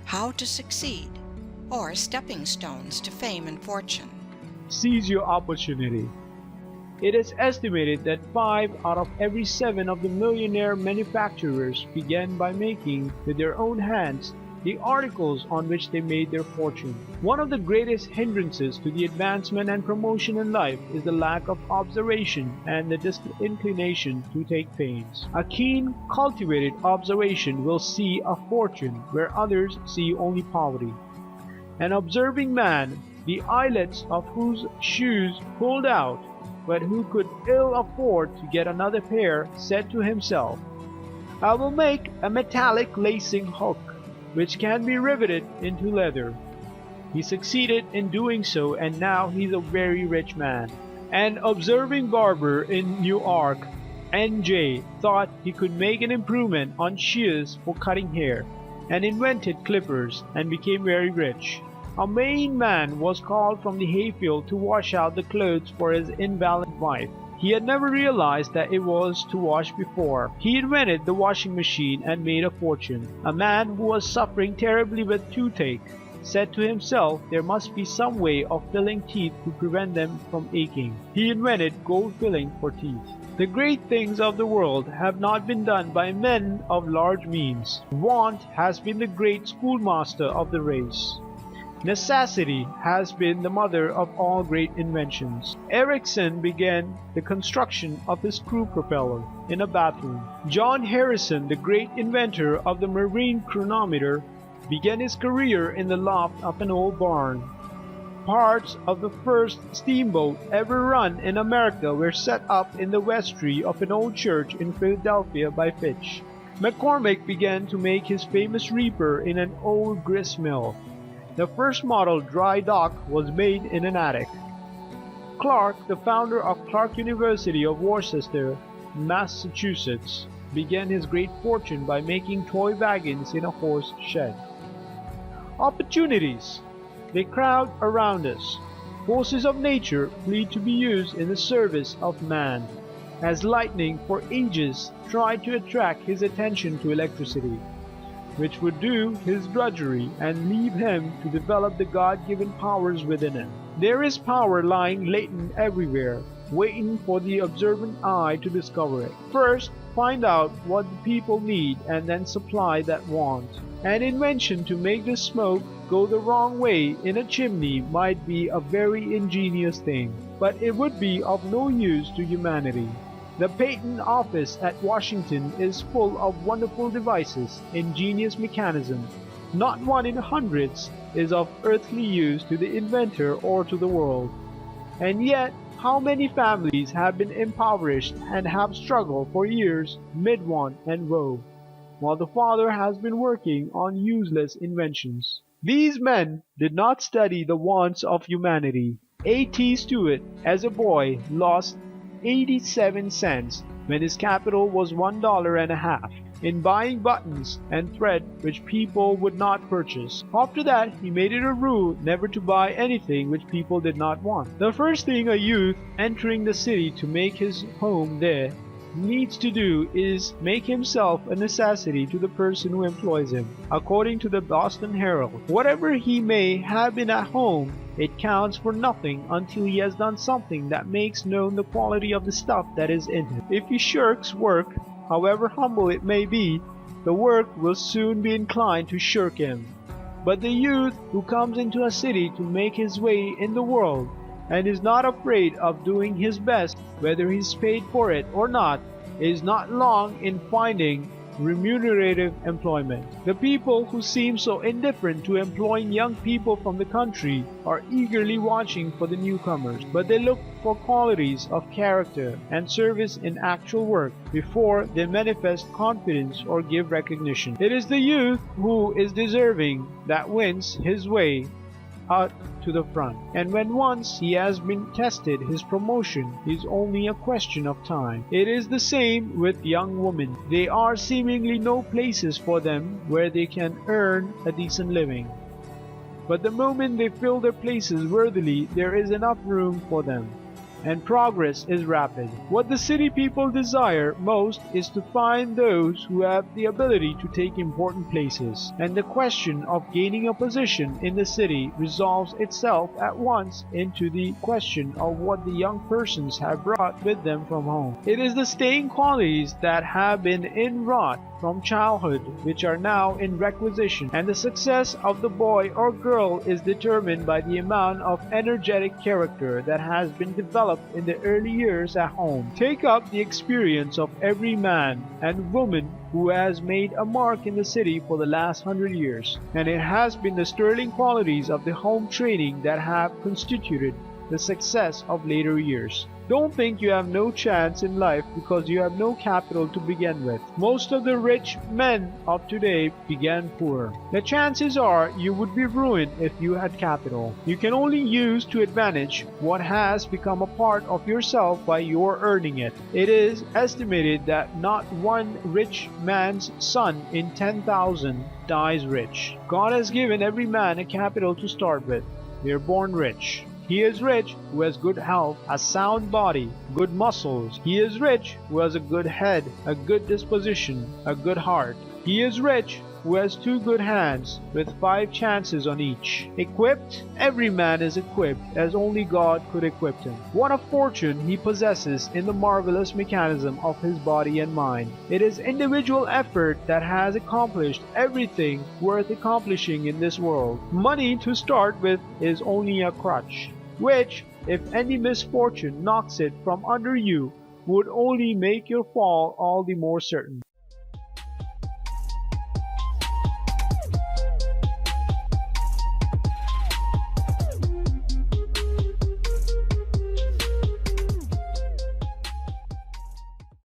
How to succeed, or stepping stones to fame and fortune. Seize your opportunity. It is estimated that 5 out of every 7 of the millionaire manufacturers began by making, with their own hands, the articles on which they made their fortune. One of the greatest hindrances to the advancement and promotion in life is the lack of observation and the disinclination to take pains. A keen, cultivated observation will see a fortune where others see only poverty. An observing man, the eyelets of whose shoes pulled out, but who could ill afford to get another pair, said to himself, "I will make a metallic lacing hook, which can be riveted into leather." He succeeded in doing so, and now he's a very rich man. An observing barber in Newark, NJ, thought he could make an improvement on shears for cutting hair, and invented clippers, and became very rich. A Maine man was called from the hayfield to wash out the clothes for his invalid wife. He had never realized that it was to wash before. He invented the washing machine and made a fortune. A man who was suffering terribly with toothache said to himself there must be some way of filling teeth to prevent them from aching. He invented gold filling for teeth. The great things of the world have not been done by men of large means. Want has been the great schoolmaster of the race. Necessity has been the mother of all great inventions. Ericsson began the construction of his screw propeller in a bathroom. John Harrison, the great inventor of the marine chronometer, began his career in the loft of an old barn. Parts of the first steamboat ever run in America were set up in the vestry of an old church in Philadelphia by Fitch. McCormick began to make his famous reaper in an old grist mill. The first model dry dock was made in an attic. Clark, the founder of Clark University of Worcester, Massachusetts, began his great fortune by making toy wagons in a horse shed. Opportunities. They crowd around us. Forces of nature plead to be used in the service of man. As lightning for ages tried to attract his attention to electricity, which would do his drudgery and leave him to develop the God-given powers within him. There is power lying latent everywhere, waiting for the observant eye to discover it. First, find out what the people need and then supply that want. An invention to make the smoke go the wrong way in a chimney might be a very ingenious thing, but it would be of no use to humanity. The Patent Office at Washington is full of wonderful devices, ingenious mechanisms. Not one in hundreds is of earthly use to the inventor or to the world. And yet, how many families have been impoverished and have struggled for years mid want and woe, while the father has been working on useless inventions. These men did not study the wants of humanity. A.T. Stewart, as a boy, lost 87 cents when his capital was $1.50 in buying buttons and thread which people would not purchase. After that, he made it a rule never to buy anything which people did not want. The first thing a youth entering the city to make his home there needs to do is make himself a necessity to the person who employs him. According to the Boston Herald, whatever he may have been at home, it counts for nothing until he has done something that makes known the quality of the stuff that is in him. If he shirks work, however humble it may be, the work will soon be inclined to shirk him. But the youth who comes into a city to make his way in the world and is not afraid of doing his best, whether he's paid for it or not, is not long in finding remunerative employment. The people who seem so indifferent to employing young people from the country are eagerly watching for the newcomers, but they look for qualities of character and service in actual work before they manifest confidence or give recognition. It is the youth who is deserving that wins his way out to the front, and when once he has been tested, his promotion is only a question of time. It is the same with young women. There are seemingly no places for them where they can earn a decent living, but the moment they fill their places worthily, there is enough room for them. and progress is rapid. What the city people desire most is to find those who have the ability to take important places, and the question of gaining a position in the city resolves itself at once into the question of what the young persons have brought with them from home. It is the staying qualities that have been inwrought from childhood which are now in requisition, and the success of the boy or girl is determined by the amount of energetic character that has been developed in the early years at home. Take up the experience of every man and woman who has made a mark in the city for the last 100 years, and it has been the sterling qualities of the home training that have constituted the success of later years. Don't think you have no chance in life because you have no capital to begin with. Most of the rich men of today began poor. The chances are you would be ruined if you had capital. You can only use to advantage what has become a part of yourself by your earning it. It is estimated that not one rich man's son in 10,000 dies rich. God has given every man a capital to start with. They are born rich. He is rich who has good health, a sound body, good muscles. He is rich who has a good head, a good disposition, a good heart. He is rich who has 2 good hands, with 5 chances on each. Equipped? Every man is equipped as only God could equip him. What a fortune he possesses in the marvelous mechanism of his body and mind. It is individual effort that has accomplished everything worth accomplishing in this world. Money to start with is only a crutch, which, if any misfortune knocks it from under you, would only make your fall all the more certain.